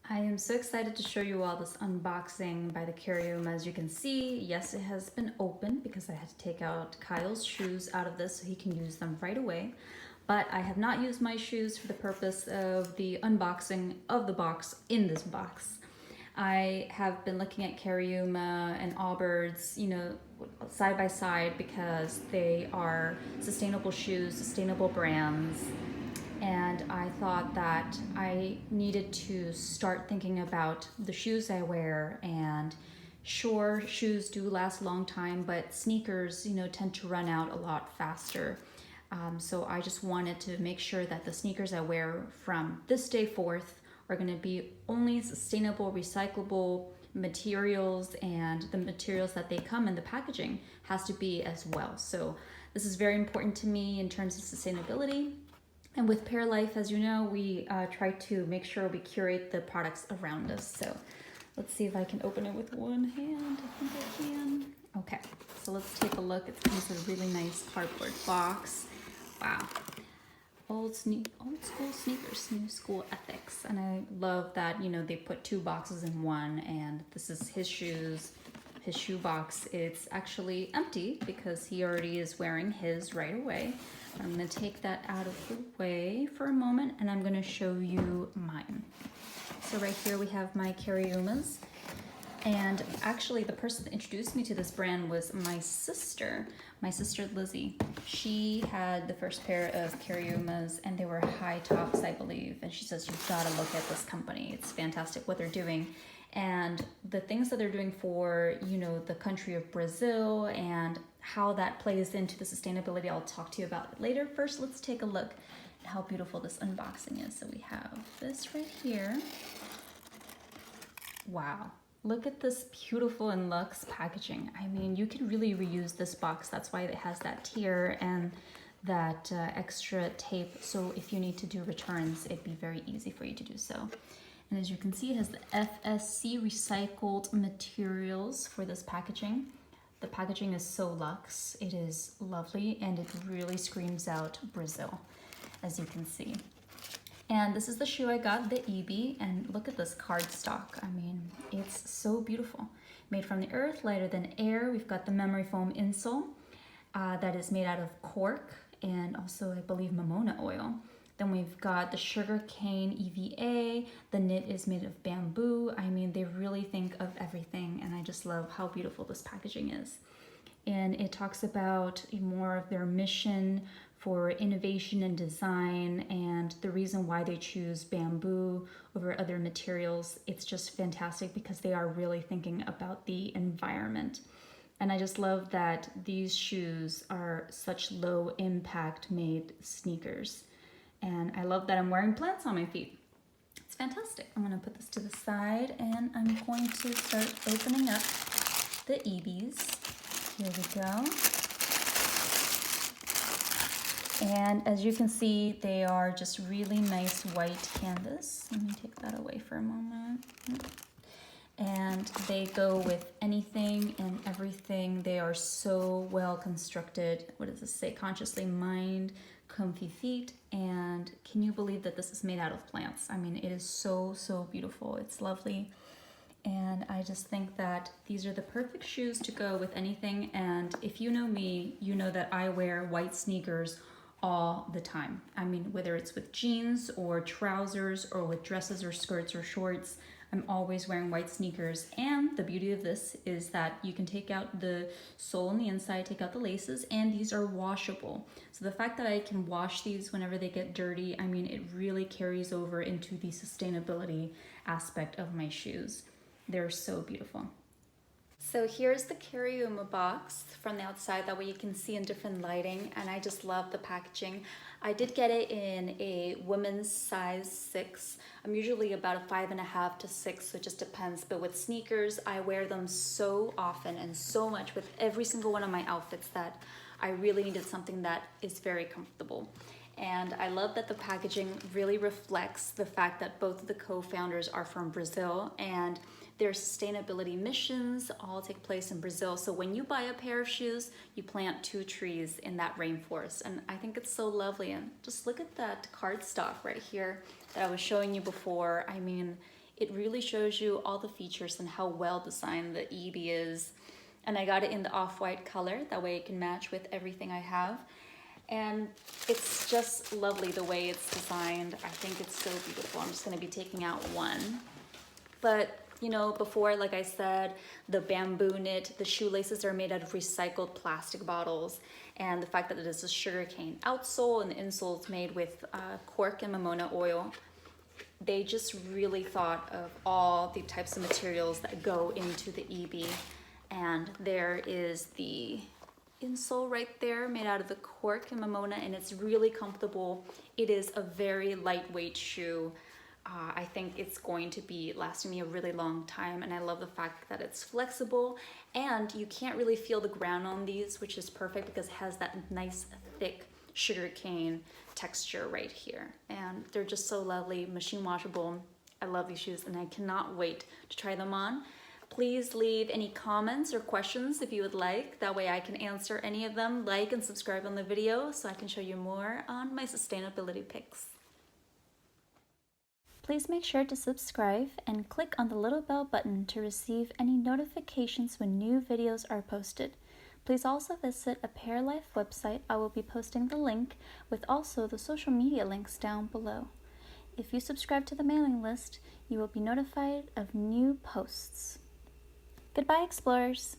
I am so excited to show you all this unboxing by the Curium. As you can see, yes, it has been opened because I had to take out Kyle's shoes out of this so he can use them right away. But I have not used my shoes for the purpose of the unboxing of the box in this box. I have been looking at Cariuma and Allbirds, side by side because they are sustainable shoes, sustainable brands, and I thought that I needed to start thinking about the shoes I wear. And sure, shoes do last a long time, but sneakers, tend to run out a lot faster. So I just wanted to make sure that the sneakers I wear from this day forth are going to be only sustainable, recyclable materials, and the materials that they come in the packaging has to be as well. So this is very important to me in terms of sustainability. And with Paralife, as you know, we try to make sure we curate the products around us. So let's see if I can open it with one hand. I think I can. Okay, so let's take a look. It comes with a really nice cardboard box. Wow. Old school sneakers, new school ethics. And I love that, they put two boxes in one, and this is his shoes. His shoe box, it's actually empty because he already is wearing his right away. I'm gonna take that out of the way for a moment and I'm gonna show you mine. So right here we have my Cariumas. And actually the person that introduced me to this brand was my sister Lizzie. She had the first pair of Cariumas and they were high tops, I believe. And she says, you've gotta look at this company. It's fantastic what they're doing. And the things that they're doing for, the country of Brazil and how that plays into the sustainability, I'll talk to you about later. First, let's take a look at how beautiful this unboxing is. So we have this right here. Wow. Look at this beautiful and luxe packaging. I mean, you can really reuse this box. That's why it has that tier and that extra tape. So if you need to do returns, it'd be very easy for you to do so. And as you can see, it has the FSC recycled materials for this packaging. The packaging is so luxe. It is lovely and it really screams out Brazil, as you can see. And this is the shoe I got, the EB, and look at this cardstock. I mean, it's so beautiful. Made from the earth, lighter than air. We've got the memory foam insole that is made out of cork and also, I believe, Momona oil. Then we've got the sugar cane EVA. The knit is made of bamboo. I mean, they really think of everything, and I just love how beautiful this packaging is. And it talks about more of their mission for innovation and design and the reason why they choose bamboo over other materials. It's just fantastic because they are really thinking about the environment. And I just love that these shoes are such low impact made sneakers. And I love that I'm wearing plants on my feet. It's fantastic. I'm gonna put this to the side and I'm going to start opening up the EBs. Here we go. And as you can see, they are just really nice white canvas. Let me take that away for a moment. And they go with anything and everything. They are so well constructed. What does this say? Consciously mined, comfy feet. And can you believe that this is made out of plants? I mean, it is so, so beautiful. It's lovely. And I just think that these are the perfect shoes to go with anything. And if you know me, you know that I wear white sneakers all the time. I mean, whether it's with jeans or trousers or with dresses or skirts or shorts, I'm always wearing white sneakers. And the beauty of this is that you can take out the sole on the inside, take out the laces, and these are washable. So the fact that I can wash these whenever they get dirty, I mean, it really carries over into the sustainability aspect of my shoes. They're so beautiful. So here's the Cariuma box from the outside, that way you can see in different lighting, and I just love the packaging. I did get it in a women's size 6. I'm usually about a 5.5 to 6, so it just depends, but with sneakers, I wear them so often and so much with every single one of my outfits that I really needed something that is very comfortable. And I love that the packaging really reflects the fact that both of the co-founders are from Brazil, and their sustainability missions all take place in Brazil. So when you buy a pair of shoes, you plant 2 trees in that rainforest. And I think it's so lovely. And just look at that cardstock right here that I was showing you before. I mean, It really shows you all the features and how well designed the EB is. And I got it in the off-white color, that way it can match with everything I have. And it's just lovely the way it's designed. I think it's so beautiful. I'm just gonna be taking out one. But you know, before, like I said, the bamboo knit, the shoelaces are made out of recycled plastic bottles. And the fact that it is a sugarcane outsole and the insole is made with cork and Mamona oil, they just really thought of all the types of materials that go into the EB. And there is the insole right there made out of the cork and Mamona, and it's really comfortable. It is a very lightweight shoe. I think it's going to be lasting me a really long time, and I love the fact that it's flexible and you can't really feel the ground on these, which is perfect because it has that nice thick sugarcane texture right here. And they're just so lovely, machine washable. I love these shoes and I cannot wait to try them on. Please leave any comments or questions if you would like. That way I can answer any of them. Like and subscribe on the video so I can show you more on my sustainability picks. Please make sure to subscribe and click on the little bell button to receive any notifications when new videos are posted. Please also visit a Pearlife website. I will be posting the link with also the social media links down below. If you subscribe to the mailing list, you will be notified of new posts. Goodbye, explorers!